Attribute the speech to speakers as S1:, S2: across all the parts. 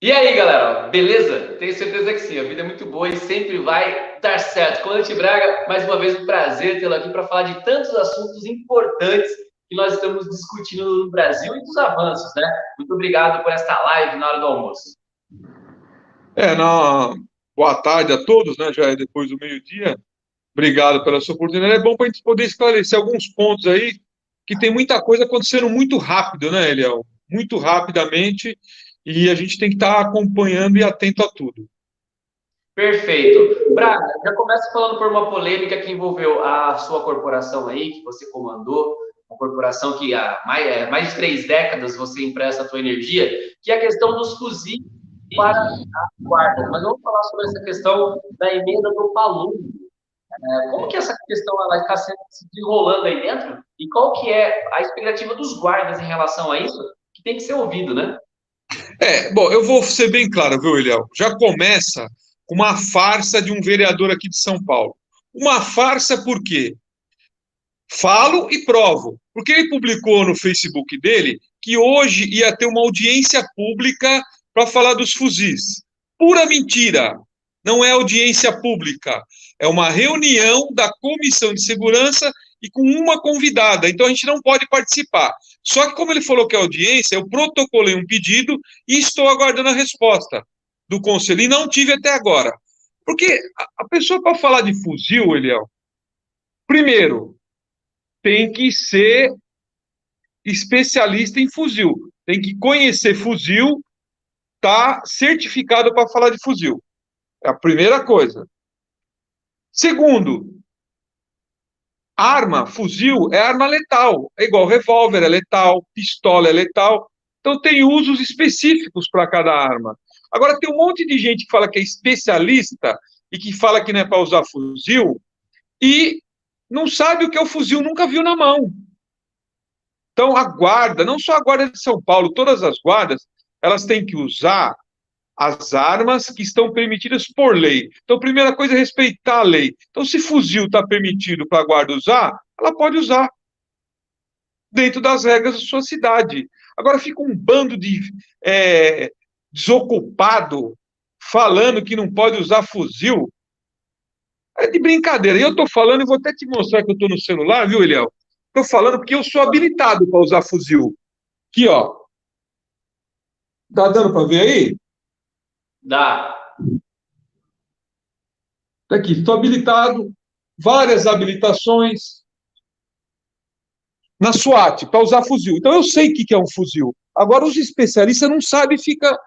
S1: E aí, galera, beleza? Tenho certeza que sim, a vida é muito boa e sempre vai dar certo. Comandante Braga, mais uma vez um prazer tê-lo aqui para falar de tantos assuntos importantes que nós estamos discutindo no Brasil e dos avanços, né? Muito obrigado por esta live na hora do almoço.
S2: É, na... Boa tarde a todos, né? Já é depois do meio-dia. Obrigado pela sua oportunidade. É bom para a gente poder esclarecer alguns pontos aí, que tem muita coisa acontecendo muito rápido, né, Eliel? Muito rapidamente, e a gente tem que estar acompanhando e atento a tudo.
S1: Perfeito. Braga, já começa falando por uma polêmica que envolveu a sua corporação aí, que você comandou, uma corporação que há mais de 3 décadas você empresta a sua energia, que é a questão dos fuzis para a guarda. Mas vamos falar sobre essa questão da emenda do Palumbo. Como que essa questão ela está se desenrolando aí dentro? E qual que é a expectativa dos guardas em relação a isso? Que tem que ser ouvido, né?
S2: Bom, eu vou ser bem claro, viu, Eliel? Já começa com uma farsa de um vereador aqui de São Paulo. Uma farsa por quê? Falo e provo, porque ele publicou no Facebook dele que hoje ia ter uma audiência pública para falar dos fuzis. Pura mentira! Não é audiência pública, é uma reunião da Comissão de Segurança e com uma convidada, então a gente não pode participar. Só que, como ele falou que é audiência, eu protocolei um pedido e estou aguardando a resposta do conselho, e não tive até agora. Porque a pessoa, para falar de fuzil, Eliel, primeiro, tem que ser especialista em fuzil, tem que conhecer fuzil, tá certificado para falar de fuzil. É a primeira coisa. Segundo, arma, fuzil é arma letal, é igual revólver é letal, pistola é letal, então tem usos específicos para cada arma. Agora tem um monte de gente que fala que é especialista e que fala que não é para usar fuzil e não sabe o que é o fuzil, nunca viu na mão. Então, a guarda, não só a guarda de São Paulo, todas as guardas, elas têm que usar as armas que estão permitidas por lei. Então, a primeira coisa é respeitar a lei. Então, se fuzil está permitido para a guarda usar, ela pode usar, dentro das regras da sua cidade. Agora, fica um bando de desocupado falando que não pode usar fuzil. É de brincadeira. E eu estou falando, e vou até te mostrar que eu estou no celular, viu, Eliel? Estou falando porque eu sou habilitado para usar fuzil. Aqui, ó. Tá dando para ver aí?
S1: Dá.
S2: Tá aqui, estou habilitado, várias habilitações na SWAT para usar fuzil. Então eu sei o que é um fuzil. Agora os especialistas não sabem e fica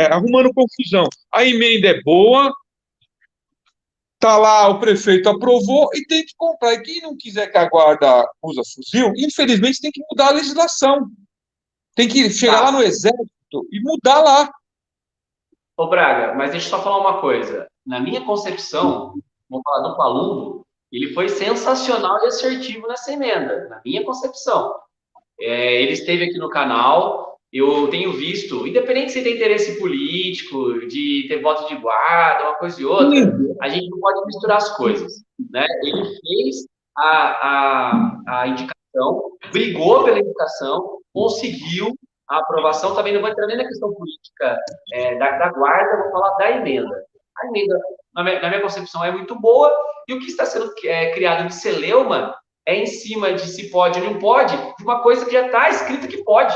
S2: arrumando confusão. A emenda é boa, tá lá, o prefeito aprovou e tem que comprar. E quem não quiser que a guarda use fuzil, infelizmente tem que mudar a legislação. Tem que chegar lá
S1: Tá.
S2: no exército e mudar lá.
S1: Ô, Braga, mas deixa eu só falar uma coisa. Na minha concepção, vamos falar do Palumbo, ele foi sensacional e assertivo nessa emenda, na minha concepção. Ele esteve aqui no canal, eu tenho visto, independente se tem interesse político, de ter voto de guarda, uma coisa e outra,
S2: Sim.
S1: a gente não pode misturar as coisas, né? Ele fez a indicação, brigou pela indicação, conseguiu a aprovação, também não vou entrar nem na questão política da guarda, vou falar da emenda. A emenda, na minha concepção, é muito boa, e o que está sendo criado de celeuma é em cima de se pode ou não pode, de uma coisa que já está escrita que pode.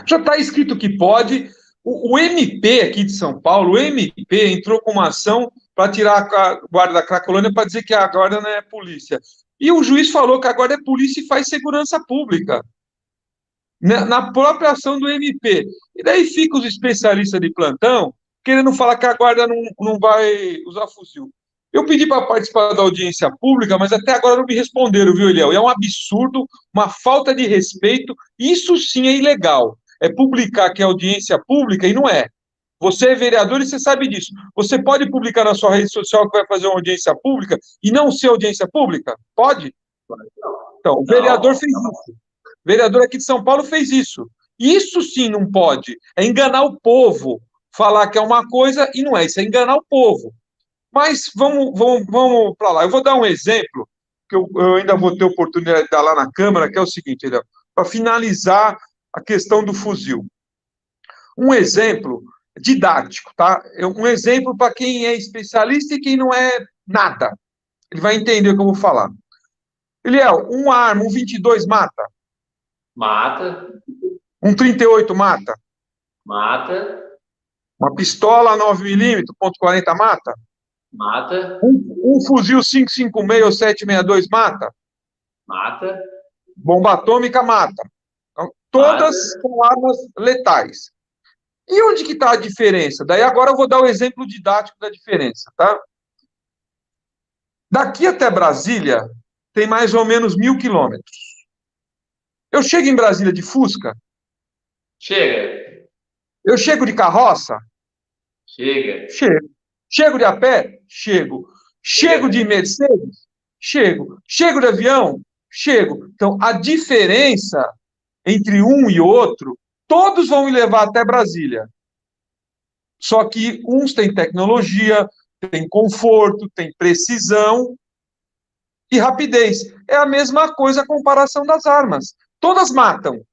S2: Já está escrito que pode. O MP aqui de São Paulo, o MP entrou com uma ação para tirar a guarda da Cracolândia para dizer que a guarda não é polícia. E o juiz falou que a guarda é polícia e faz segurança pública, na própria ação do MP. E daí ficam os especialistas de plantão querendo falar que a guarda não vai usar fuzil. Eu pedi para participar da audiência pública, mas até agora não me responderam, viu, Eliel? E é um absurdo, uma falta de respeito. Isso sim é ilegal. É publicar que é audiência pública e não é. Você é vereador e você sabe disso. Você pode publicar na sua rede social que vai fazer uma audiência pública e não ser audiência pública? Pode? Então, o vereador
S1: Não,
S2: fez isso. O vereador aqui de São Paulo fez isso. Isso sim não pode. É enganar o povo. Falar que é uma coisa e não é. Isso é enganar o povo. Mas vamos para lá. Eu vou dar um exemplo, que eu ainda vou ter oportunidade de dar lá na Câmara, que é o seguinte, para finalizar a questão do fuzil. Um exemplo didático, tá? Um exemplo para quem é especialista e quem não é nada. Ele vai entender o que eu vou falar. Eliel, uma arma, um 22 mata?
S1: Mata.
S2: Um 38 mata?
S1: Mata.
S2: Uma pistola 9mm, .40 mata?
S1: Mata.
S2: Um fuzil 556 ou 762 mata?
S1: Mata.
S2: Bomba atômica mata. Então,
S1: Mata.
S2: todas são armas letais. E onde que está a diferença? Daí agora eu vou dar o exemplo didático da diferença, tá? Daqui até Brasília tem mais ou menos 1.000 quilômetros. Eu chego em Brasília de Fusca?
S1: Chega.
S2: Eu chego de carroça?
S1: Chega.
S2: Chego. Chego de a pé? Chego. Chego de Mercedes? Chego. Chego de avião? Chego. Então, a diferença entre um e outro, todos vão me levar até Brasília. Só que uns têm tecnologia, têm conforto, têm precisão e rapidez. É a mesma coisa a comparação das armas. Todas matam.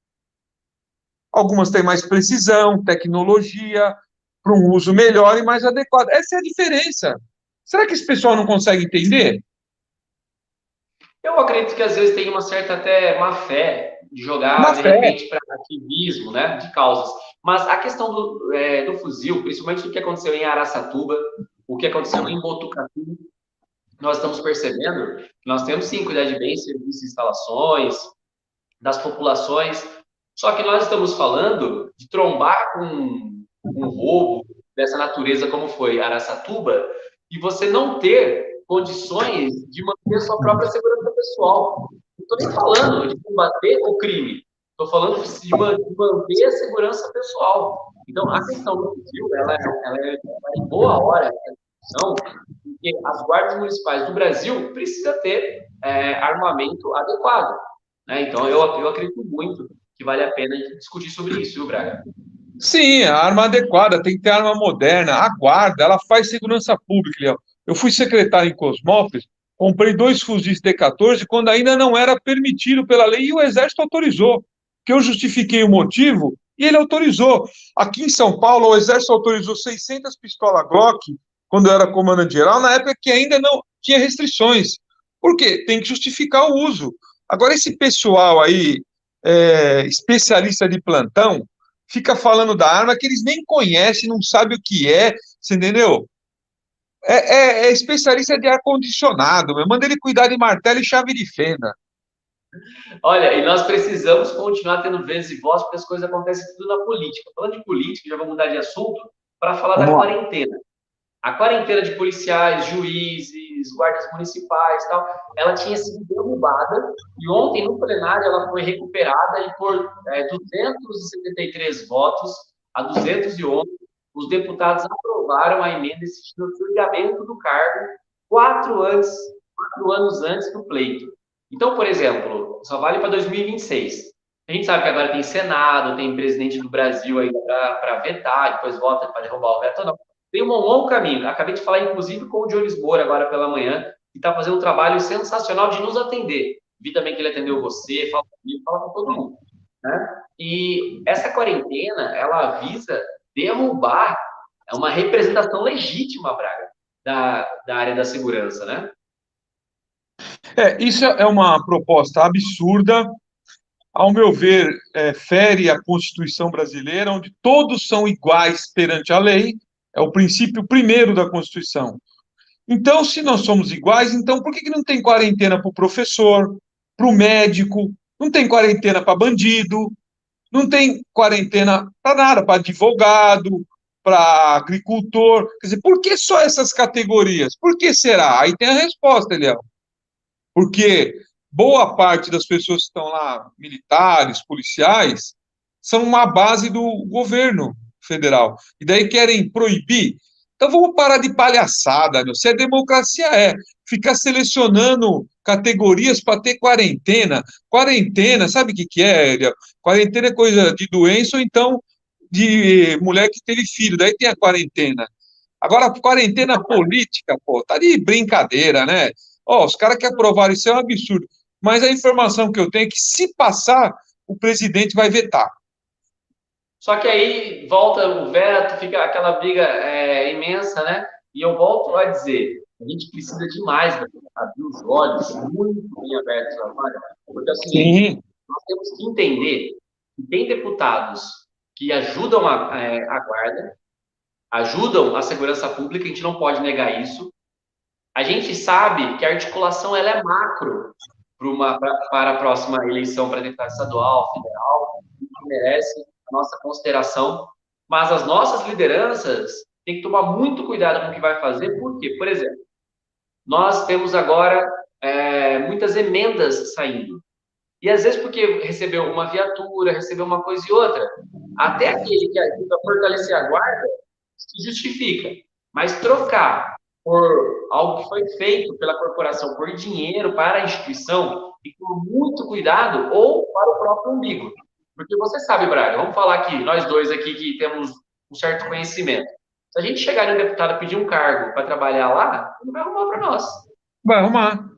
S2: Algumas têm mais precisão, tecnologia, para um uso melhor e mais adequado. Essa é a diferença. Será que esse pessoal não consegue entender?
S1: Eu acredito que às vezes tem uma certa até má fé de jogar
S2: Má
S1: de
S2: fé.
S1: repente para ativismo, né, de causas. Mas a questão do fuzil, principalmente do que aconteceu em Araçatuba, o que aconteceu em Botucatu, nós estamos percebendo que nós temos sim cuidar de bem serviços e instalações, das populações, só que nós estamos falando de trombar com um roubo dessa natureza como foi Araçatuba e você não ter condições de manter sua própria segurança pessoal. Não estou nem falando de combater o crime, estou falando de manter a segurança pessoal. Então, a questão do fuzil, ela é em boa hora, porque as guardas municipais do Brasil precisam ter armamento adequado. Né? Então, eu acredito muito que vale a pena discutir sobre isso, viu, Braga?
S2: Sim, a arma adequada, tem que ter arma moderna. A guarda, ela faz segurança pública, Léo. Eu fui secretário em Cosmópolis, comprei 2 fuzis T-14 quando ainda não era permitido pela lei e o Exército autorizou. Que eu justifiquei o motivo e ele autorizou. Aqui em São Paulo, o Exército autorizou 600 pistolas Glock quando eu era comandante-geral, na época que ainda não tinha restrições. Por quê? Tem que justificar o uso. Agora, esse pessoal aí, especialista de plantão, fica falando da arma que eles nem conhecem, não sabem o que é, você entendeu? É especialista de ar-condicionado, manda ele cuidar de martelo e chave de fenda.
S1: Olha, e nós precisamos continuar tendo vez e voz, porque as coisas acontecem tudo na política. Falando de política, já vou mudar de assunto para falar da
S2: Vamos lá.
S1: quarentena. A quarentena de policiais, juízes, guardas municipais, tal, ela tinha sido derrubada e ontem no plenário ela foi recuperada e por 273 votos a 211 os deputados aprovaram a emenda exigindo o surgiamento do cargo 4 anos antes do pleito. Então, por exemplo, só vale para 2026. A gente sabe que agora tem Senado, tem presidente do Brasil ainda para vetar, depois vota para derrubar o veto, não. Tem um longo caminho. Acabei de falar, inclusive, com o Dionis Moura agora pela manhã, que está fazendo um trabalho sensacional de nos atender. Vi também que ele atendeu você, fala comigo, fala com todo mundo. Né? E essa quarentena, ela visa derrubar uma representação legítima, Braga, da área da segurança, né?
S2: Isso é uma proposta absurda, ao meu ver, fere a Constituição brasileira, onde todos são iguais perante a lei, é o princípio primeiro da Constituição. Então, se nós somos iguais, então por que não tem quarentena para o professor, para o médico, não tem quarentena para bandido, não tem quarentena para nada, para advogado, para agricultor? Quer dizer, por que só essas categorias? Por que será? Aí tem a resposta, Eliel. Porque boa parte das pessoas que estão lá, militares, policiais, são uma base do governo federal. E daí querem proibir. Então vamos parar de palhaçada, meu. Se é democracia, ficar selecionando categorias para ter quarentena. Quarentena, sabe o que é, Eliel? Quarentena é coisa de doença ou então de mulher que teve filho, daí tem a quarentena. Agora, quarentena política, pô, tá de brincadeira, né? Os caras que aprovaram isso é um absurdo. Mas a informação que eu tenho é que, se passar, o presidente vai vetar.
S1: Só que aí volta o veto, fica aquela briga imensa, né? E eu volto a dizer, a gente precisa demais abrir os olhos muito bem abertos agora, porque é o seguinte,
S2: Sim,
S1: nós temos que entender que tem deputados que ajudam a guarda, ajudam a segurança pública, a gente não pode negar isso. A gente sabe que a articulação ela é macro para a próxima eleição para deputado estadual, federal, que merece a nossa consideração, mas as nossas lideranças têm que tomar muito cuidado com o que vai fazer, porque, por exemplo, nós temos agora muitas emendas saindo. E às vezes porque recebeu uma viatura, recebeu uma coisa e outra, até aquele que ajuda a fortalecer a guarda se justifica. Mas trocar por algo que foi feito pela corporação por dinheiro para a instituição e com muito cuidado ou para o próprio umbigo. Porque você sabe, Braga, vamos falar aqui, nós dois aqui que temos um certo conhecimento. Se a gente chegar em um deputado e pedir um cargo para trabalhar lá, ele vai arrumar para nós.
S2: vai arrumar,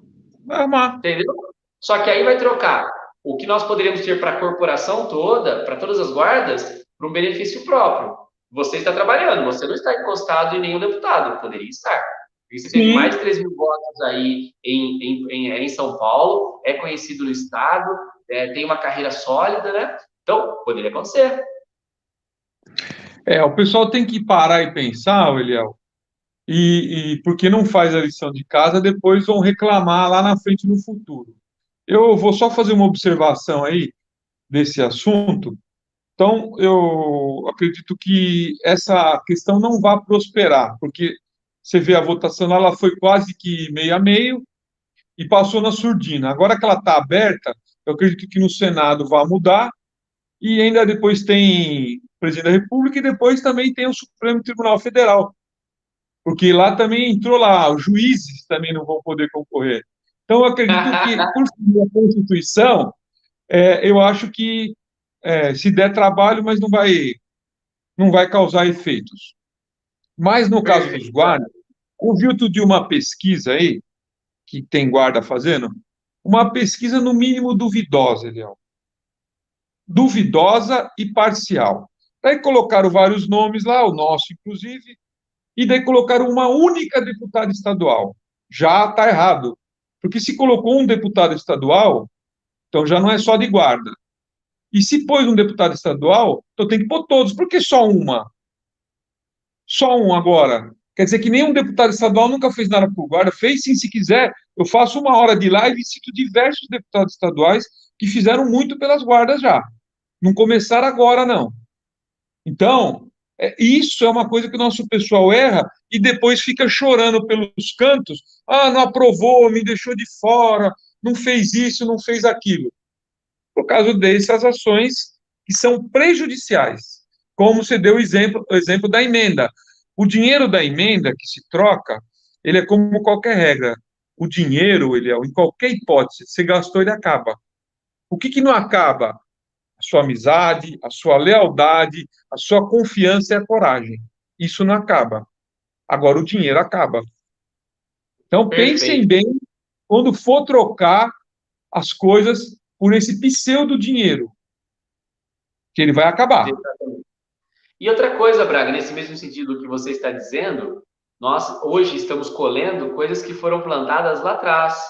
S2: vai arrumar.
S1: Entendeu? Só que aí vai trocar o que nós poderíamos ter para a corporação toda, para todas as guardas, para um benefício próprio. Você está trabalhando, você não está encostado em nenhum deputado, poderia estar. Porque você teve mais
S2: Sim,
S1: de 3 mil votos aí em São Paulo, é conhecido no Estado, tem uma carreira sólida, né? Então, poderia acontecer.
S2: o pessoal tem que parar e pensar, Eliel, e porque não faz a lição de casa, depois vão reclamar lá na frente no futuro. Eu vou só fazer uma observação aí desse assunto. Então, eu acredito que essa questão não vai prosperar, porque você vê a votação lá, ela foi quase que meio a meio e passou na surdina. Agora que ela está aberta, eu acredito que no Senado vai mudar e ainda depois tem o presidente da República e depois também tem o Supremo Tribunal Federal, porque lá também entrou lá, os juízes também não vão poder concorrer. Então, eu acredito que, por seguir a Constituição, eu acho que se der trabalho, mas não vai causar efeitos. Mas no caso dos
S1: Perfeito.
S2: guardas, ouviu tu de uma pesquisa aí, que tem guarda fazendo? Uma pesquisa, no mínimo, duvidosa, Eliel. Duvidosa e parcial. Daí colocaram vários nomes lá, o nosso, inclusive, e daí colocaram uma única deputada estadual. Já está errado. Porque se colocou um deputado estadual, então já não é só de guarda. E se pôs um deputado estadual, então tem que pôr todos. Por que só uma? Só um agora. Quer dizer que nenhum deputado estadual nunca fez nada por guarda. Fez sim, se quiser. Eu faço uma hora de live e cito diversos deputados estaduais que fizeram muito pelas guardas já. Não começaram agora, não. Então, isso é uma coisa que o nosso pessoal erra e depois fica chorando pelos cantos. Ah, não aprovou, me deixou de fora, não fez isso, não fez aquilo. Por causa dessas ações que são prejudiciais. Como você deu o exemplo da emenda. O dinheiro da emenda que se troca, ele é como qualquer regra. O dinheiro, ele é, em qualquer hipótese, você gastou, ele acaba. O que não acaba? A sua amizade, a sua lealdade, a sua confiança e a coragem. Isso não acaba. Agora o dinheiro acaba. Então pensem
S1: Perfeito.
S2: bem quando for trocar as coisas por esse pseudo dinheiro, que ele vai acabar.
S1: E outra coisa, Braga, nesse mesmo sentido que você está dizendo, nós hoje estamos colhendo coisas que foram plantadas lá atrás.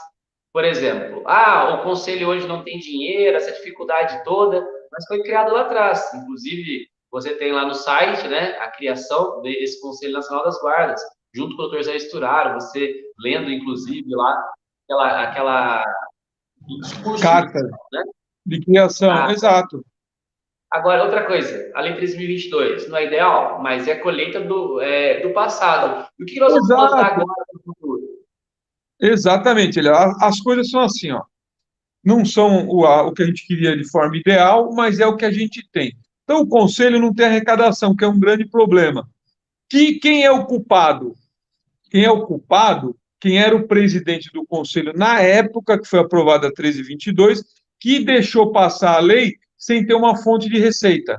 S1: Por exemplo, o conselho hoje não tem dinheiro, essa dificuldade toda, mas foi criado lá atrás. Inclusive, você tem lá no site, né, a criação desse Conselho Nacional das Guardas, junto com o Dr. Zé Esturaro, você lendo, inclusive, lá aquela discurso,
S2: Carta
S1: né?
S2: de criação,
S1: Ah,
S2: exato.
S1: agora, outra coisa, a Lei 3.022 não é ideal, mas é colheita do passado. E o que nós vamos plantar
S2: Exato,
S1: agora no futuro?
S2: exatamente. As coisas são assim, ó. Não são o que a gente queria de forma ideal, mas é o que a gente tem. Então, o conselho não tem arrecadação, que é um grande problema. Quem é o culpado? Quem é o culpado? Quem era o presidente do conselho na época que foi aprovada a 1322, que deixou passar a lei sem ter uma fonte de receita.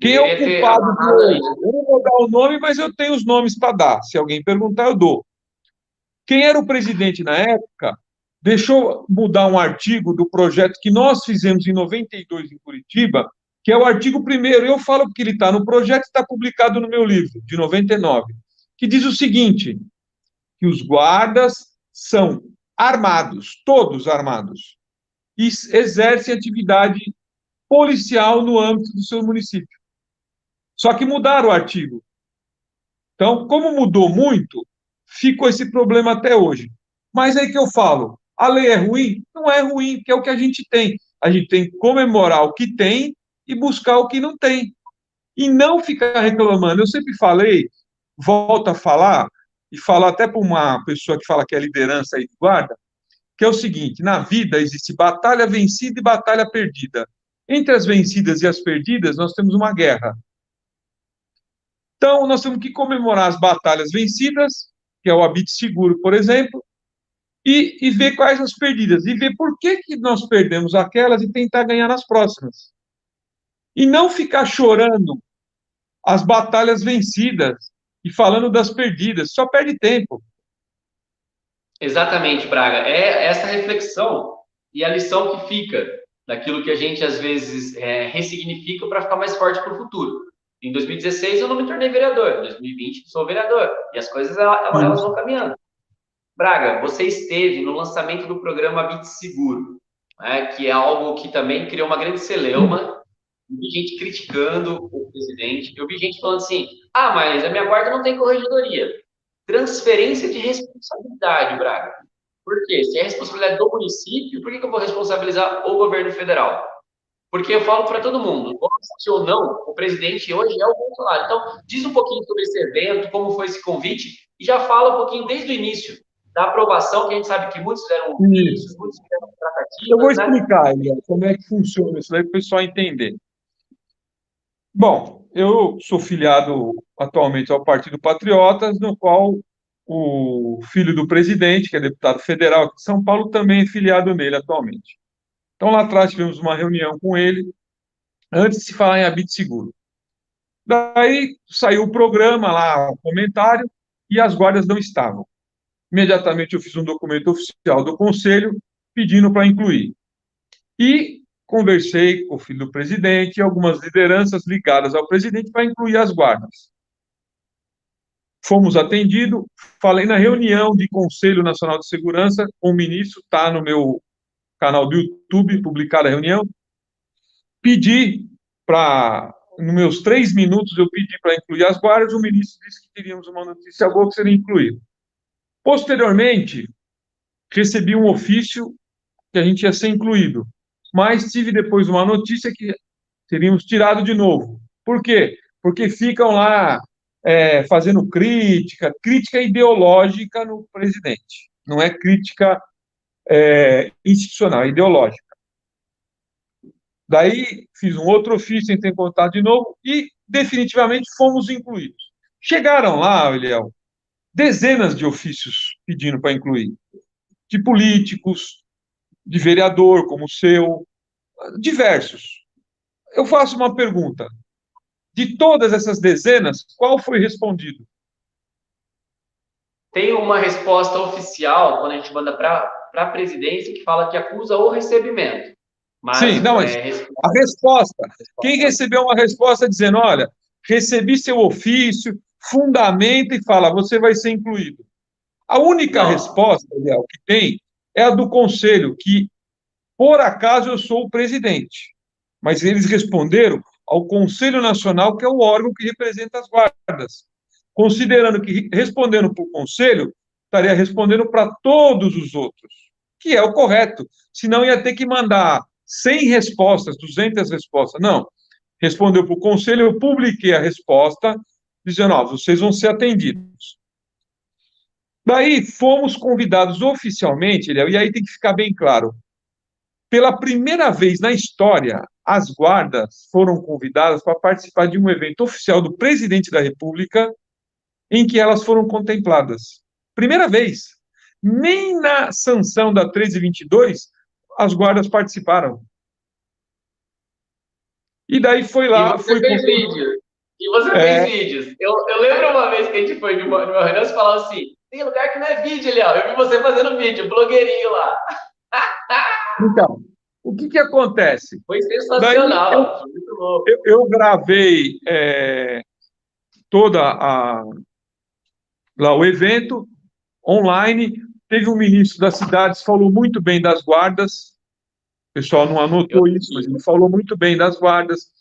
S2: Quem é o
S1: Deveria ter
S2: culpado de
S1: amarrado ali,
S2: hoje?
S1: né?
S2: Eu não vou dar o nome, mas eu tenho os nomes para dar. Se alguém perguntar, eu dou. Quem era o presidente na época deixou mudar um artigo do projeto que nós fizemos em 92 em Curitiba, que é o artigo 1º. Eu falo que ele está no projeto e está publicado no meu livro, de 99, que diz o seguinte, que os guardas são armados, todos armados, e exercem atividade policial no âmbito do seu município. Só que mudaram o artigo. Então, como mudou muito, ficou esse problema até hoje. Mas aí que eu falo, a lei é ruim? Não é ruim, porque é o que a gente tem. A gente tem que comemorar o que tem e buscar o que não tem. E não ficar reclamando. Eu sempre falei, volto a falar, e falo até para uma pessoa que fala que é liderança aí de guarda, que é o seguinte, na vida existe batalha vencida e batalha perdida. Entre as vencidas e as perdidas, nós temos uma guerra. Então, nós temos que comemorar as batalhas vencidas, que é o habite seguro, por exemplo, e ver quais as perdidas, e ver por que nós perdemos aquelas e tentar ganhar nas próximas. E não ficar chorando as batalhas vencidas e falando das perdidas, só perde tempo.
S1: Exatamente, Braga. É essa reflexão e a lição que fica daquilo que a gente, às vezes, ressignifica para ficar mais forte para o futuro. Em 2016, eu não me tornei vereador. Em 2020, sou vereador. E as coisas, elas vão caminhando. Braga, você esteve no lançamento do programa Habite Seguro, né, que é algo que também criou uma grande celeuma. Eu vi gente criticando o presidente. Eu vi gente falando assim, mas a minha guarda não tem corregedoria. Transferência de responsabilidade, Braga. Por quê? Se é responsabilidade do município, por que eu vou responsabilizar o governo federal? Porque eu falo para todo mundo, goste ou não, o presidente hoje é o Bolsonaro. Então, diz um pouquinho sobre esse evento, como foi esse convite, e já fala um pouquinho desde o início da aprovação, que a gente sabe que muitos fizeram vídeos, muitos fizeram tratativas.
S2: Eu vou explicar, Eliel, como é que funciona isso daí para o pessoal entender. Bom, eu sou filiado atualmente ao Partido Patriotas, no qual o filho do presidente, que é deputado federal aqui de São Paulo, também é filiado nele atualmente. Então, lá atrás tivemos uma reunião com ele, antes de se falar em habite seguro. Daí saiu o programa lá, o comentário, e as guardas não estavam. Imediatamente eu fiz um documento oficial do Conselho pedindo para incluir. E conversei com o filho do presidente e algumas lideranças ligadas ao presidente para incluir as guardas. Fomos atendidos, falei na reunião de Conselho Nacional de Segurança com o ministro, está no meu canal do YouTube, publicada a reunião, pedi para, nos meus 3 minutos, eu pedi para incluir as guardas, o ministro disse que teríamos uma notícia boa que seria incluído. Posteriormente, recebi um ofício que a gente ia ser incluído, mas tive depois uma notícia que teríamos tirado de novo. Por quê? Porque ficam lá fazendo crítica ideológica no presidente, não é crítica institucional, é ideológica. Daí fiz um outro ofício, entrei em contato de novo e definitivamente fomos incluídos. Chegaram lá, Eliel, dezenas de ofícios pedindo para incluir, de políticos, de vereador como o seu, diversos. Eu faço uma pergunta. De todas essas dezenas, qual foi respondido?
S1: Tem uma resposta oficial, quando a gente manda para a presidência, que fala que acusa o recebimento.
S2: Mas, sim, não, mas a resposta. Quem recebeu uma resposta dizendo, olha, recebi seu ofício, fundamenta e fala, você vai ser incluído. A única resposta, Léo, que tem é a do Conselho, que, por acaso, eu sou o presidente. Mas eles responderam ao Conselho Nacional, que é o órgão que representa as guardas. Considerando que, respondendo para o Conselho, estaria respondendo para todos os outros, que é o correto. Senão ia ter que mandar 100 respostas, 200 respostas. Não. Respondeu para o Conselho, eu publiquei a resposta, dizendo, vocês vão ser atendidos. Daí, fomos convidados oficialmente, e aí tem que ficar bem claro, pela primeira vez na história, as guardas foram convidadas para participar de um evento oficial do presidente da República, em que elas foram contempladas. Primeira vez. Nem na sanção da 1322, as guardas participaram. E daí foi lá...
S1: E você fez vídeo. E você fez vídeos. Eu lembro uma vez que a gente foi numa reunião e falava assim, tem lugar que não é vídeo, Léo. Eu vi você fazendo vídeo, blogueirinho lá.
S2: Então, O que acontece?
S1: Foi
S2: Daí
S1: sensacional, foi muito louco.
S2: eu gravei toda lá o evento online. Teve um ministro das cidades, falou muito bem das guardas. O pessoal não
S1: Eu
S2: anotou isso, mas
S1: assisti.
S2: ele falou muito bem das guardas.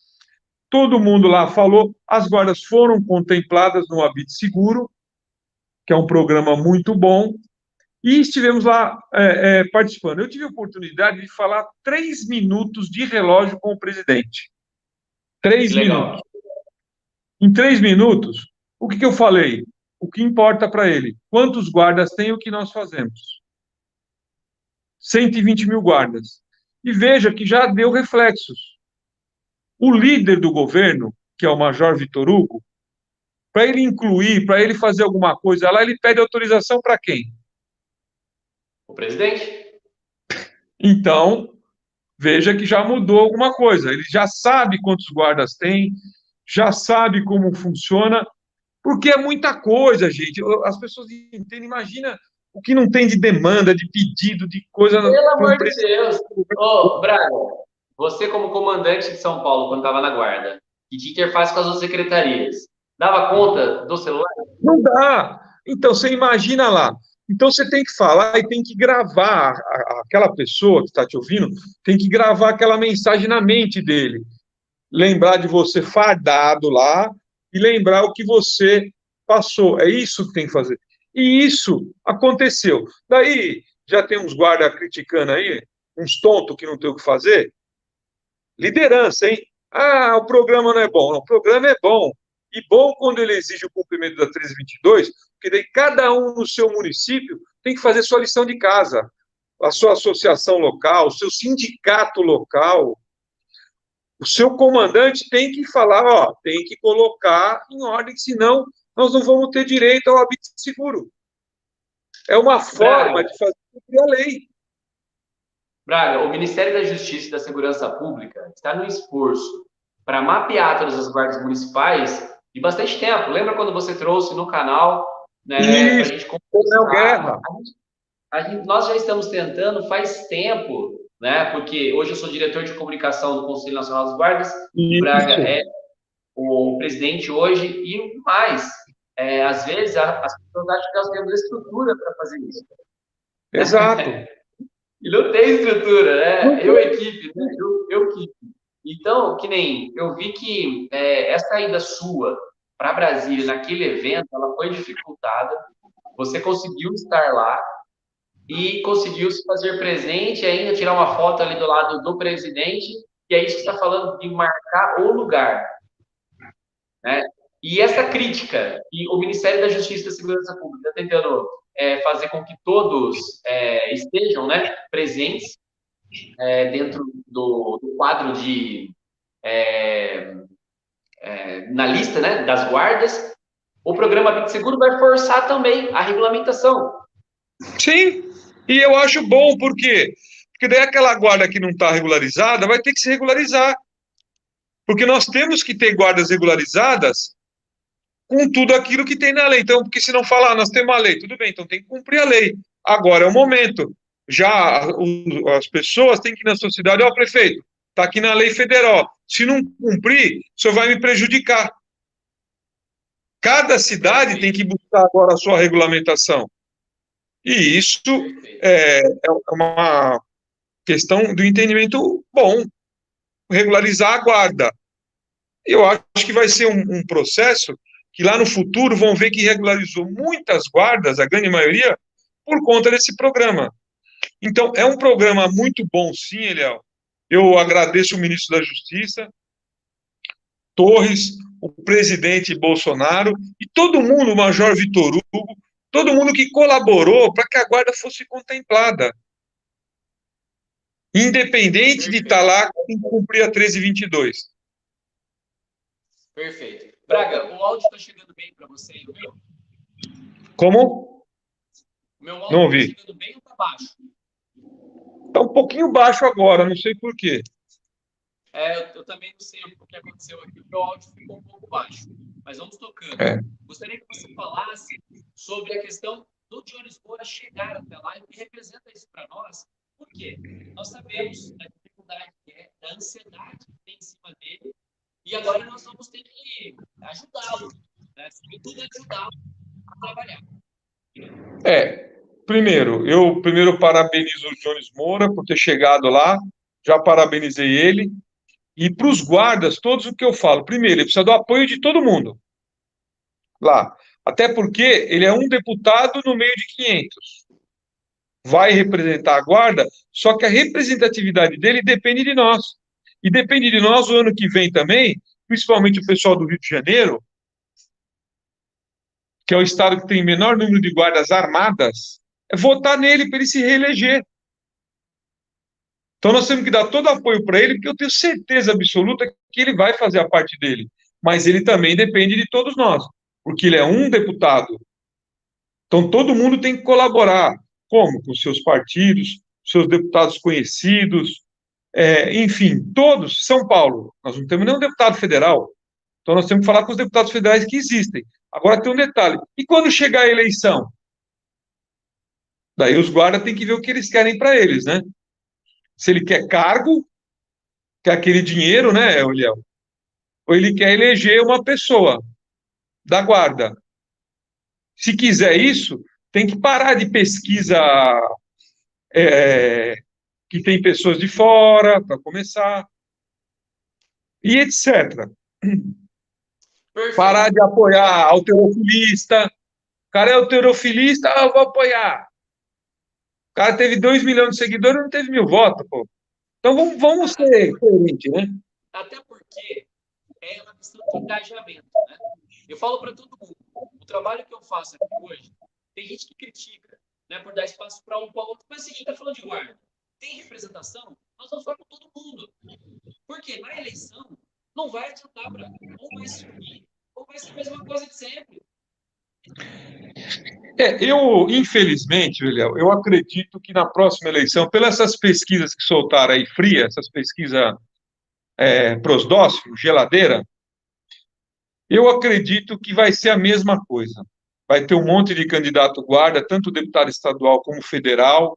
S2: Todo mundo lá falou. As guardas foram contempladas no Habite Seguro, que é um programa muito bom, e estivemos lá participando. Eu tive a oportunidade de falar 3 minutos de relógio com o presidente.
S1: Que
S2: 3 minutos.
S1: legal.
S2: Em 3 minutos, o que eu falei? O que importa para ele? Quantos guardas tem e o que nós fazemos? 120 mil guardas. E veja que já deu reflexos. O líder do governo, que é o Major Vitor Hugo, para ele incluir, para ele fazer alguma coisa lá, ele pede autorização para quem?
S1: O presidente?
S2: Então, veja que já mudou alguma coisa. Ele já sabe quantos guardas tem, já sabe como funciona, porque é muita coisa, gente. As pessoas entendem, imagina o que não tem de demanda, de pedido, de coisa
S1: Pelo
S2: para um
S1: amor de
S2: presidente.
S1: Deus. Ô, Braga, você como comandante de São Paulo, quando estava na guarda, que tinha interface com as outras secretarias, dava conta do celular?
S2: Não dá. Então, você imagina lá. Então, você tem que falar e tem que gravar. Aquela pessoa que está te ouvindo tem que gravar aquela mensagem na mente dele. Lembrar de você fardado lá e lembrar o que você passou. É isso que tem que fazer. E isso aconteceu. Daí, já tem uns guardas criticando aí, uns tontos que não tem o que fazer. Liderança, hein? Ah, o programa não é bom. Não, o programa é bom. E bom quando ele exige o cumprimento da 1322, porque daí cada um no seu município tem que fazer sua lição de casa. A sua associação local, o seu sindicato local, o seu comandante tem que falar, ó, tem que colocar em ordem, senão nós não vamos ter direito ao habite seguro. É uma
S1: Braga,
S2: forma de fazer cumprir a lei.
S1: Braga, o Ministério da Justiça e da Segurança Pública está no esforço para mapear todas as guardas municipais de bastante tempo. Lembra quando você trouxe no canal, né, para a
S2: Isso,
S1: gente
S2: Coronel
S1: conversar?
S2: Guerra.
S1: Nós já estamos tentando faz tempo, né? Porque hoje eu sou diretor de comunicação do Conselho Nacional dos Guardas, o Braga
S2: Isso,
S1: é o presidente hoje e mais. Às vezes as pessoas acham que nós temos estrutura para fazer isso.
S2: exato.
S1: E não tem estrutura,
S2: Não
S1: né? Eu,
S2: tem.
S1: equipe, né? Eu equipe. Então, que nem eu vi que essa ida sua para Brasília naquele evento, ela foi dificultada. Você conseguiu estar lá e conseguiu se fazer presente, e ainda tirar uma foto ali do lado do presidente. E é isso que está falando de marcar o lugar, né? E essa crítica que o Ministério da Justiça e da Segurança Pública está tentando fazer com que todos estejam, né, presentes dentro do quadro de na lista, né, das guardas, o programa Bit Seguro vai forçar também a regulamentação.
S2: Sim, e eu acho bom, por quê? Porque daí aquela guarda que não está regularizada vai ter que se regularizar. Porque nós temos que ter guardas regularizadas com tudo aquilo que tem na lei. Então, porque se não falar, nós temos a lei, tudo bem, então tem que cumprir a lei. Agora é o momento. Já as pessoas têm que ir na sociedade, ó, prefeito, está aqui na lei federal. Se não cumprir, o senhor vai me prejudicar. Cada cidade tem que buscar agora a sua regulamentação. E isso é uma questão do entendimento bom, regularizar a guarda. Eu acho que vai ser um processo que lá no futuro vão ver que regularizou muitas guardas, a grande maioria, por conta desse programa. Então, é um programa muito bom, sim, Eliel. Eu agradeço o ministro da Justiça, Torres, o presidente Bolsonaro e todo mundo, o Major Vitor Hugo, todo mundo que colaborou para que a guarda fosse contemplada. Independente de estar lá em cumprir a 1322.
S1: Perfeito. Braga, o áudio está chegando bem para você aí, meu?
S2: Como?
S1: O meu
S2: Não
S1: áudio está
S2: ouvi.
S1: chegando bem ou está baixo?
S2: Está um pouquinho baixo agora, não sei por quê.
S1: Eu também não sei o que aconteceu aqui. O meu áudio ficou um pouco baixo. Mas vamos tocando.
S2: É.
S1: Gostaria que você falasse sobre a questão do Jones Moura chegar até lá e o que representa isso para nós. Por quê? Nós sabemos a dificuldade dificuldade que é, da ansiedade que tem em cima dele, e agora nós vamos ter que ajudá-lo, né? Sobretudo ajudá-lo a trabalhar.
S2: Primeiro, eu parabenizo o Jones Moura por ter chegado lá, já parabenizei ele, e para os guardas, todos o que eu falo, primeiro, ele precisa do apoio de todo mundo lá, até porque ele é um deputado no meio de 500, vai representar a guarda, só que a representatividade dele depende de nós, e depende de nós o ano que vem também, principalmente o pessoal do Rio de Janeiro, que é o estado que tem menor número de guardas armadas, é votar nele para ele se reeleger. Então nós temos que dar todo apoio para ele, porque eu tenho certeza absoluta que ele vai fazer a parte dele. Mas ele também depende de todos nós, porque ele é um deputado. Então todo mundo tem que colaborar. Como? Com seus partidos, seus deputados conhecidos, enfim, todos. São Paulo, nós não temos nenhum deputado federal. Então nós temos que falar com os deputados federais que existem. Agora tem um detalhe. E quando chegar a eleição? Daí os guardas têm que ver o que eles querem para eles, né? Se ele quer cargo, quer aquele dinheiro, né, Eliel? Ou ele quer eleger uma pessoa da guarda. Se quiser isso, tem que parar de pesquisa que tem pessoas de fora, para começar, e etc.
S1: Perfeito.
S2: Parar de apoiar alterofilista. O cara é alterofilista, eu vou apoiar. O cara teve 2 milhões de seguidores e não teve 1.000 votos, pô. Então vamos ser coerentes, né?
S1: Até porque é uma questão de engajamento, né? Eu falo para todo mundo, o trabalho que eu faço aqui hoje, tem gente que critica, né, por dar espaço para um para outro, mas assim, a gente está falando de guarda. Tem representação? Nós vamos falar com todo mundo. Porque na eleição não vai adiantar, Braga. Ou vai subir, ou vai ser a mesma coisa de sempre.
S2: Infelizmente, Eliel, eu acredito que na próxima eleição, pelas essas pesquisas que soltaram aí frias, essas pesquisas prosdóximo, geladeira, eu acredito que vai ser a mesma coisa. Vai ter um monte de candidato guarda, tanto deputado estadual como federal.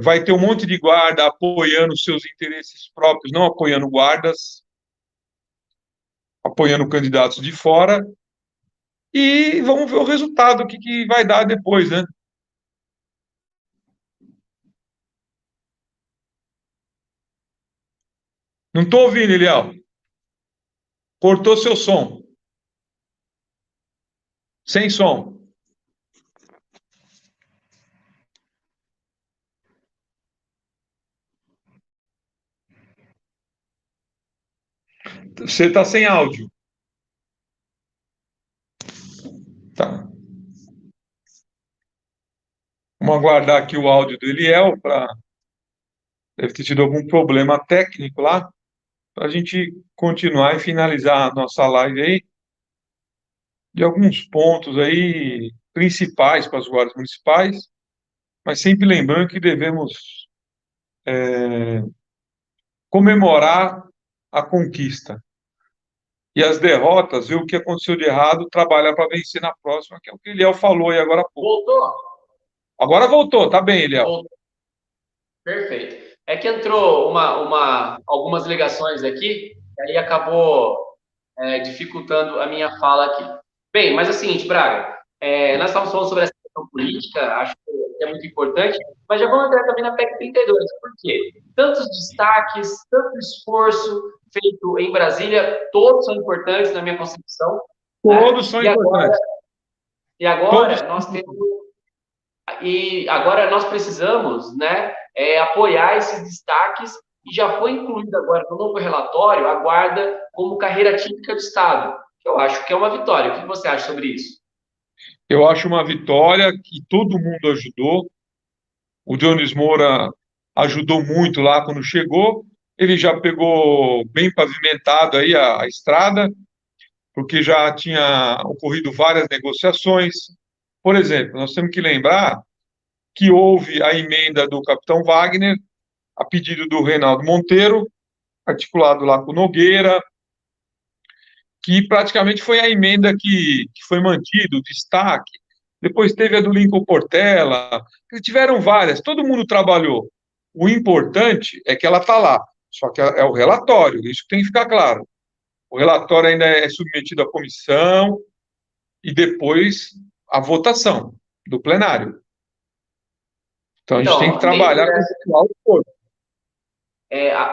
S2: Vai ter um monte de guarda apoiando seus interesses próprios, não apoiando guardas, apoiando candidatos de fora. E vamos ver o resultado, o que vai dar depois, né? Não estou ouvindo, Eliel. Cortou seu som. Sem som. Você está sem áudio. Tá. Vamos aguardar aqui o áudio do Eliel para... Deve ter tido algum problema técnico lá, para a gente continuar e finalizar a nossa live aí, de alguns pontos aí principais para as guardas municipais, mas sempre lembrando que devemos comemorar a conquista. E as derrotas, ver o que aconteceu de errado, trabalhar para vencer na próxima, que é o que o Eliel falou aí agora há pouco.
S1: Voltou?
S2: Agora voltou, tá bem, Eliel.
S1: Voltou. Perfeito. É que entrou algumas ligações aqui, e aí acabou dificultando a minha fala aqui. Bem, mas é o seguinte, Braga, nós estamos falando sobre essa questão política, acho que é muito importante, mas já vamos entrar também na PEC 32. Por quê? Tantos destaques, tanto esforço feito em Brasília, todos são importantes na minha concepção.
S2: Todos são importantes.
S1: E agora nós precisamos, né, apoiar esses destaques, e já foi incluído agora no novo relatório a guarda como carreira típica do Estado, que eu acho que é uma vitória. O que você acha sobre isso?
S2: Eu acho uma vitória que todo mundo ajudou. O Jones Moura ajudou muito lá quando chegou. Ele já pegou bem pavimentado aí a estrada, porque já tinha ocorrido várias negociações. Por exemplo, nós temos que lembrar que houve a emenda do capitão Wagner, a pedido do Reinaldo Monteiro, articulado lá com o Nogueira, que praticamente foi a emenda que foi mantida, o destaque. Depois teve a do Lincoln Portela, que tiveram várias, todo mundo trabalhou. O importante é que ela está lá, só que é o relatório, isso tem que ficar claro. O relatório ainda é submetido à comissão e depois à votação do plenário. Então, a gente tem que
S1: Então, dentro
S2: trabalhar com
S1: dessa,
S2: o corpo.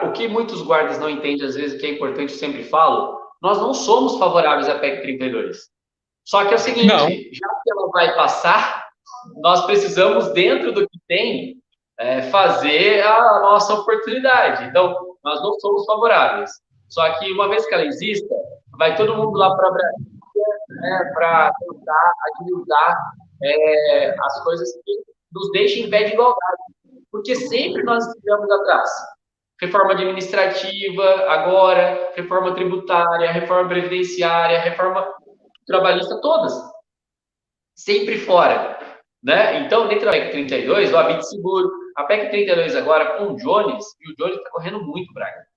S1: o que muitos guardas não entendem, às vezes, que é importante, eu sempre falo, nós não somos favoráveis à PEC 32. Só que é o
S2: Não,
S1: seguinte, já que ela vai passar, nós precisamos, dentro do que tem, fazer a nossa oportunidade. Então, nós não somos favoráveis. Só que, uma vez que ela exista, vai todo mundo lá para Brasília, para tentar agilizar as coisas que nos deixem em pé de igualdade. Porque sempre nós estivemos atrás. Reforma administrativa, agora, reforma tributária, reforma previdenciária, reforma trabalhista, todas. Sempre fora. Né? Então, dentro da PEC 32, o Habite Seguro, a PEC 32 agora com o Jones, e o Jones está correndo muito, Braga.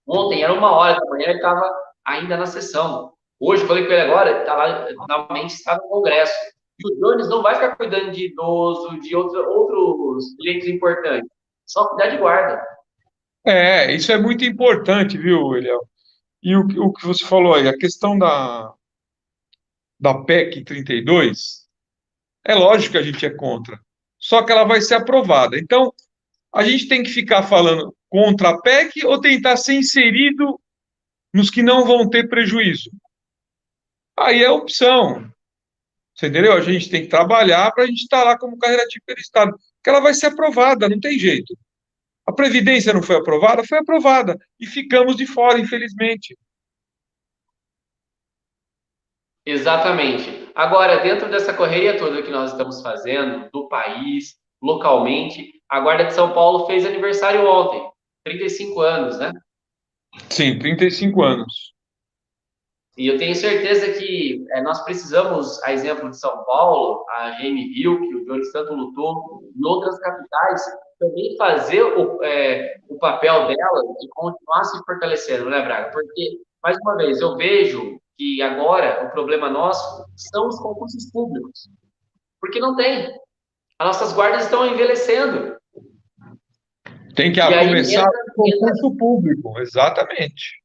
S1: Ontem, era 1h da manhã, ele estava ainda na sessão. Hoje, eu falei com ele agora, tá lá, finalmente está no Congresso. E o Jones não vai ficar cuidando de idoso, de outros direitos importantes. Só cuidar de guarda.
S2: isso é muito importante, viu, Eliel? E o que você falou aí, a questão da PEC 32, é lógico que a gente é contra, só que ela vai ser aprovada. Então, a gente tem que ficar falando contra a PEC ou tentar ser inserido nos que não vão ter prejuízo. Aí é a opção. Você entendeu? A gente tem que trabalhar para a gente estar lá como carreira ativa pelo Estado. Porque ela vai ser aprovada, não tem jeito. A Previdência não foi aprovada? Foi aprovada. E ficamos de fora, infelizmente.
S1: Exatamente. Agora, dentro dessa correria toda que nós estamos fazendo, do país, localmente, a Guarda de São Paulo fez aniversário ontem, 35 anos, né?
S2: Sim, 35 anos.
S1: E eu tenho certeza que nós precisamos, a exemplo de São Paulo, a GM Rio, que o Jones tanto lutou, e outras capitais, também fazer o papel dela de continuar se fortalecendo, né, Braga? Porque, mais uma vez, eu vejo que agora o problema nosso são os concursos públicos. Porque não tem. As nossas guardas estão envelhecendo.
S2: Tem que
S1: E aí
S2: começar
S1: entra,
S2: com concurso público, exatamente.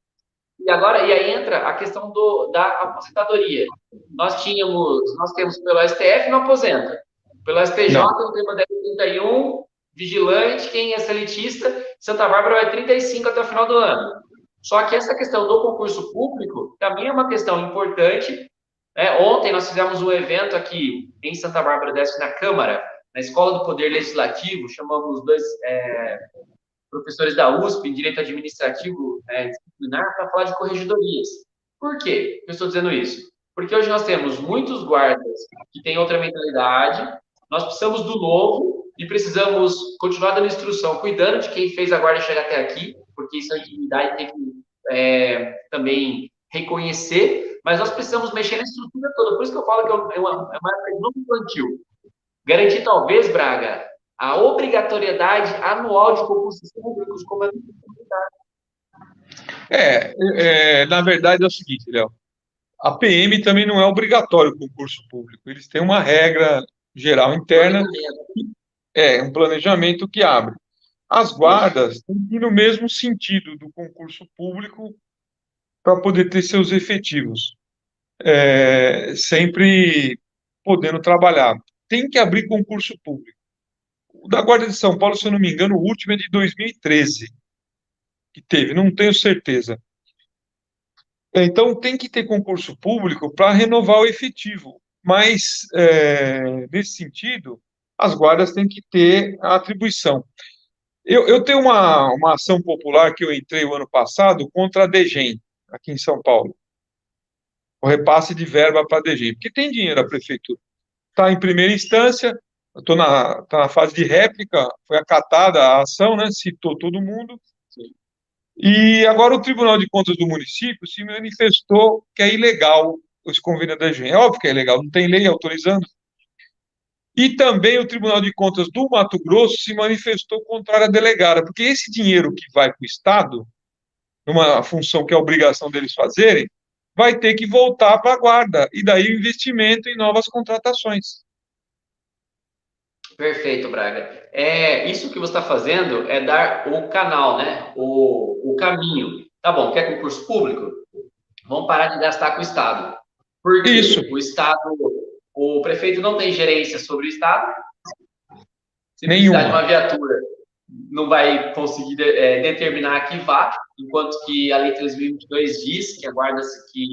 S1: e aí entra a questão da aposentadoria. Nós temos pelo STF não aposenta. Pelo STJ,
S2: Não.
S1: o tema 1031, vigilante, quem é seletista, Santa Bárbara vai 35 até o final do ano. Só que essa questão do concurso público também é uma questão importante. Ontem nós fizemos um evento aqui em Santa Bárbara do Oeste, na Câmara, na Escola do Poder Legislativo, chamamos dois professores da USP em Direito Administrativo Disciplinar para falar de corregedorias. Por quê eu estou dizendo isso? Porque hoje nós temos muitos guardas que têm outra mentalidade, nós precisamos do novo e precisamos continuar dando instrução, cuidando de quem fez a guarda chegar até aqui, porque isso é dignidade, tem que também reconhecer, mas nós precisamos mexer na estrutura toda. Por isso que eu falo que é uma época de novo infantil. Garantir, talvez, Braga, a obrigatoriedade anual de concursos públicos como
S2: Na verdade é o seguinte, Léo. A PM também não é obrigatório o concurso público. Eles têm uma regra geral interna, um planejamento que abre. As guardas têm que ir no mesmo sentido do concurso público para poder ter seus efetivos, sempre podendo trabalhar. Tem que abrir concurso público. O da Guarda de São Paulo, se eu não me engano, o último é de 2013, que teve, não tenho certeza. Então, tem que ter concurso público para renovar o efetivo, mas, nesse sentido, as guardas têm que ter a atribuição. Eu tenho uma ação popular que eu entrei o ano passado contra a DGEM, aqui em São Paulo, o repasse de verba para a DGEM, porque tem dinheiro a prefeitura. Está em primeira instância, tá na fase de réplica, foi acatada a ação, né, citou todo mundo, e agora o Tribunal de Contas do município se manifestou que é ilegal esse convênio da DGEM. É óbvio que é ilegal, não tem lei autorizando. E também o Tribunal de Contas do Mato Grosso se manifestou contrário à delegada, porque esse dinheiro que vai para o Estado, numa função que é obrigação deles fazerem, vai ter que voltar para a guarda, e daí o investimento em novas contratações.
S1: Perfeito, Braga. Isso que você está fazendo é dar o canal, né? O caminho. Tá bom, quer concurso público? Vamos parar de gastar com o Estado. Por
S2: Isso,
S1: quê? O Estado, o prefeito não tem gerência sobre o Estado. Se precisar de
S2: nenhuma.
S1: uma viatura, não vai conseguir determinar que vá, enquanto que a Lei 3.022 diz que que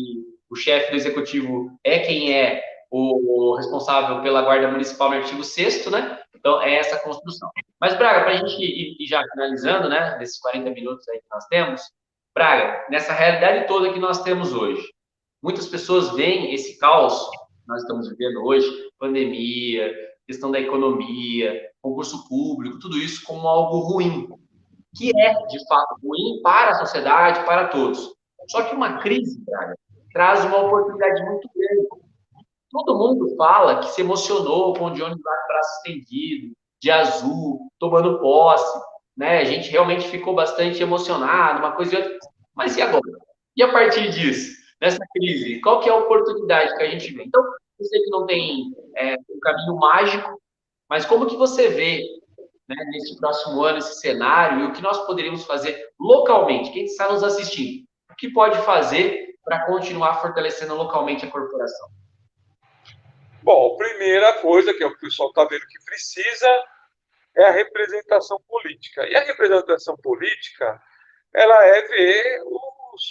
S1: o chefe do executivo é quem é o responsável pela guarda municipal no artigo 6º, né? Então, é essa construção. Mas, Braga, para a gente ir já finalizando, né, nesses 40 minutos aí que nós temos, Braga, nessa realidade toda que nós temos hoje, muitas pessoas veem esse caos que nós estamos vivendo hoje, pandemia, questão da economia, concurso público, tudo isso como algo ruim, que é, de fato, ruim para a sociedade, para todos. Só que uma crise, Braga, traz uma oportunidade muito grande. Todo mundo fala que se emocionou com o de ônibus lá de braço estendido, de azul, tomando posse, né? A gente realmente ficou bastante emocionado, uma coisa e outra. Mas e agora? E a partir disso, nessa crise, qual que é a oportunidade que a gente vê? Então, eu sei que não tem um caminho mágico, mas como que você vê, né, nesse próximo ano esse cenário e o que nós poderíamos fazer localmente? Quem está nos assistindo? O que pode fazer para continuar fortalecendo localmente a corporação?
S2: Bom, a primeira coisa que o pessoal está vendo que precisa é a representação política. E a representação política, ela é ver os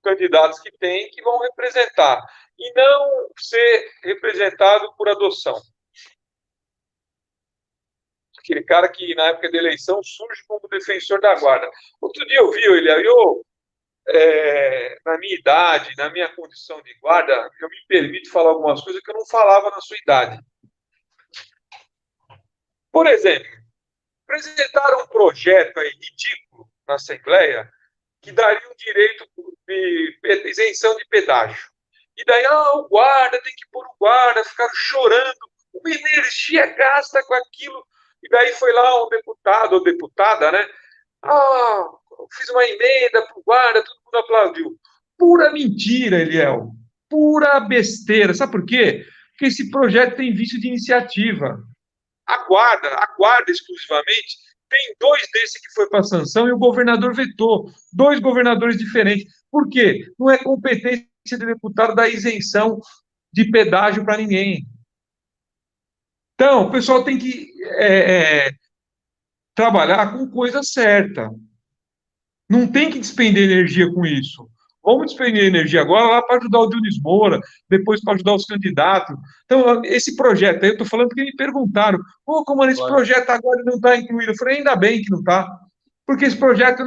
S2: candidatos que tem que vão representar e não ser representado por adoção. Aquele cara que na época da eleição surge como defensor da guarda. Outro dia eu vi ele aí, na minha idade, na minha condição de guarda, eu me permito falar algumas coisas que eu não falava na sua idade. Por exemplo, apresentaram um projeto aí ridículo na Assembleia que daria um direito de isenção de pedágio. E daí, o guarda, tem que pôr o guarda, ficaram chorando, uma energia gasta com aquilo. E daí foi lá um deputado ou deputada, né? Fiz uma emenda para o guarda, todo mundo aplaudiu. Pura mentira, Eliel. Pura besteira. Sabe por quê? Porque esse projeto tem vício de iniciativa. Aguarda exclusivamente, tem 2 desses que foi para sanção e o governador vetou. 2 governadores diferentes. Por quê? Não é competência de deputado dar isenção de pedágio para ninguém. Então, o pessoal tem que trabalhar com coisa certa. Não tem que despender energia com isso. Vamos despender energia agora lá para ajudar o Dionis Moura, depois para ajudar os candidatos. Então, esse projeto aí, eu estou falando porque me perguntaram, como esse projeto agora não está incluído? Eu falei, ainda bem que não está, porque esse projeto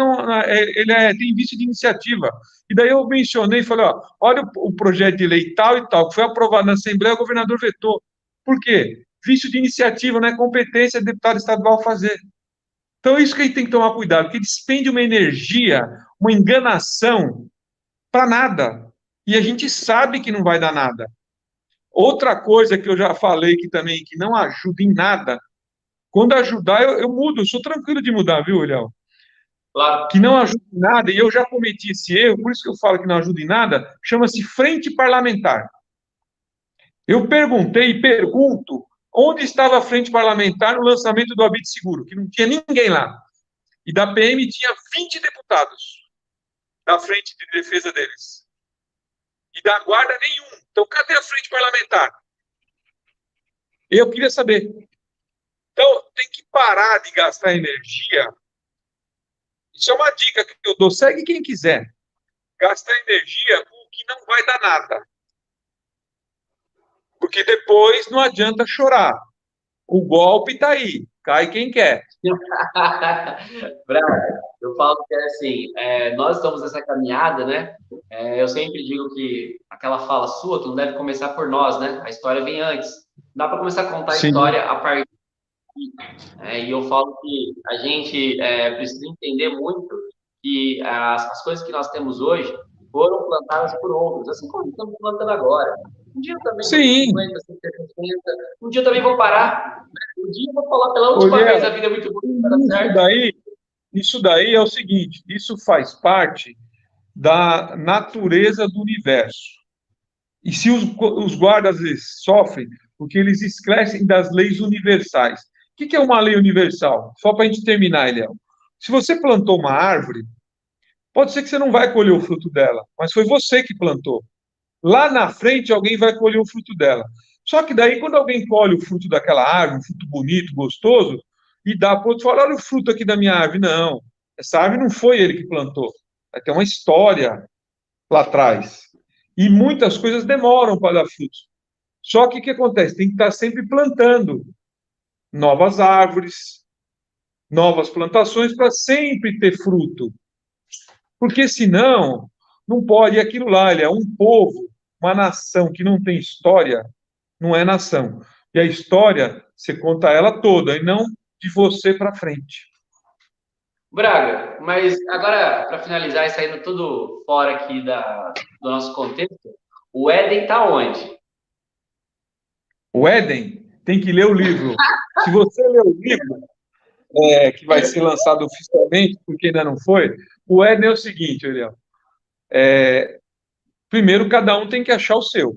S2: tem vício de iniciativa. E daí eu mencionei, falei, olha o projeto de lei tal e tal, que foi aprovado na Assembleia, o governador vetou. Por quê? Vício de iniciativa, não é competência do deputado estadual fazer. Então, é isso que a gente tem que tomar cuidado, porque despende uma energia, uma enganação para nada. E a gente sabe que não vai dar nada. Outra coisa que eu já falei que também, que não ajuda em nada, quando ajudar, eu mudo, eu sou tranquilo de mudar, viu, Léo?
S1: Claro.
S2: Que não ajuda em nada, e eu já cometi esse erro, por isso que eu falo que não ajuda em nada, chama-se frente parlamentar. Eu perguntei e pergunto onde estava a frente parlamentar no lançamento do Habite Seguro, que não tinha ninguém lá. E da PM tinha 20 deputados na frente de defesa deles. E da guarda, nenhum. Então, cadê a frente parlamentar? Eu queria saber. Então, tem que parar de gastar energia. Isso é uma dica que eu dou. Segue quem quiser. Gastar energia com o que não vai dar nada. Porque depois não adianta chorar. O golpe está aí. Cai quem quer.
S1: Braga, eu falo que assim, nós estamos nessa caminhada, né? Eu sempre digo que aquela fala sua, tu não deve começar por nós, né? A história vem antes. Dá para começar a contar a história a partir. E eu falo que a gente precisa entender muito que as coisas que nós temos hoje foram plantadas por outros, assim como estamos plantando agora. Um dia eu também vou ter 50, 60, 60, um dia eu também vou parar. Um dia eu vou falar pela última vez, a vida é muito bonita, tá certo?
S2: Isso daí é o seguinte, isso faz parte da natureza do universo. E se os guardas sofrem, porque eles esquecem das leis universais. O que é uma lei universal? Só para a gente terminar, Eliel. Se você plantou uma árvore, pode ser que você não vai colher o fruto dela, mas foi você que plantou. Lá na frente, alguém vai colher o fruto dela. Só que daí, quando alguém colhe o fruto daquela árvore, um fruto bonito, gostoso, e dá para o outro, fala, olha o fruto aqui da minha árvore. Não, essa árvore não foi ele que plantou. Vai ter uma história lá atrás. E muitas coisas demoram para dar frutos. Só que o que acontece? Tem que estar sempre plantando novas árvores, novas plantações, para sempre ter fruto. Porque senão, não pode. E aquilo lá, ele é um povo, uma nação que não tem história, não é nação. E a história, você conta ela toda, e não de você para frente.
S1: Braga, mas agora, para finalizar e saindo tudo fora aqui do nosso contexto, o Éden está onde?
S2: O Éden tem que ler o livro. Se você ler o livro, que vai ser lançado oficialmente, porque ainda não foi, o Éden é o seguinte, Ariel. Primeiro, cada um tem que achar o seu.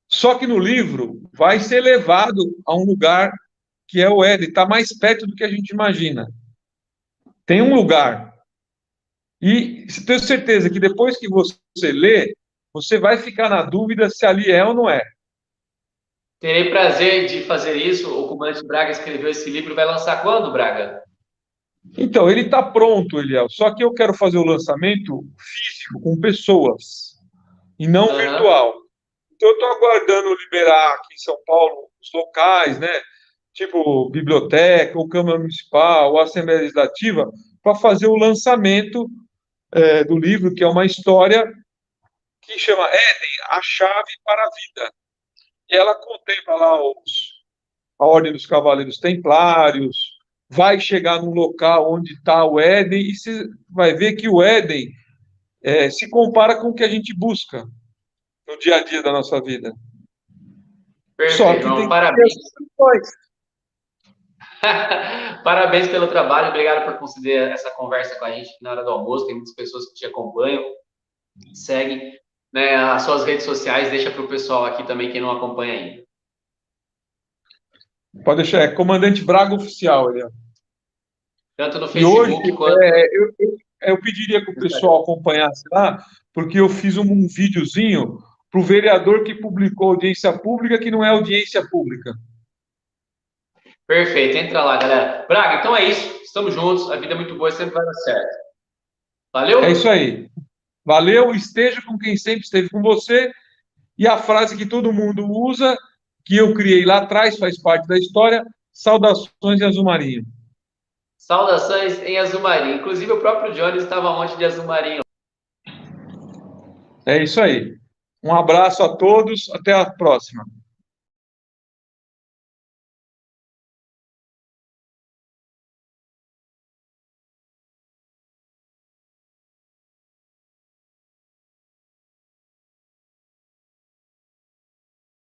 S2: Só que no livro vai ser levado a um lugar que é o Éden, está mais perto do que a gente imagina. Tem um lugar. E tenho certeza que depois que você lê, você vai ficar na dúvida se ali é ou não é.
S1: Terei prazer de fazer isso. O comandante Braga escreveu esse livro. Vai lançar quando, Braga?
S2: Então, ele está pronto, Eliel. Só que eu quero fazer o lançamento físico, com pessoas, e não virtual. Então, eu estou aguardando liberar aqui em São Paulo os locais, né? Tipo biblioteca, ou Câmara Municipal, ou Assembleia Legislativa, para fazer o lançamento do livro, que é uma história que chama Éden, a chave para a vida. E ela contempla lá a Ordem dos Cavaleiros Templários, vai chegar num local onde está o Éden, e você vai ver que o Éden se compara com o que a gente busca no dia a dia da nossa vida.
S1: Perfeito,
S2: Só que
S1: não,
S2: tem que
S1: parabéns.
S2: ter
S1: Parabéns pelo trabalho, obrigado por conceder essa conversa com a gente na hora do almoço. Tem muitas pessoas que te acompanham, seguem, né, as suas redes sociais, deixa para o pessoal aqui também quem não acompanha ainda.
S2: Pode deixar, é Comandante Braga Oficial, Eliel.
S1: Tanto no
S2: E hoje
S1: Facebook quanto.
S2: eu pediria que o pessoal acompanhasse lá, porque eu fiz um videozinho para o vereador que publicou audiência pública, que não é audiência pública.
S1: Perfeito, entra lá, galera. Braga, então é isso. Estamos juntos, a vida é muito boa e sempre vai dar certo. Valeu?
S2: É isso aí. Valeu, esteja com quem sempre esteve com você. E a frase que todo mundo usa, que eu criei lá atrás, faz parte da história, saudações de Azul Marinho.
S1: Saudações em Azul Marinho. Inclusive, o próprio Johnny estava ontem de Azul Marinho.
S2: É isso aí. Um abraço a todos, até a próxima.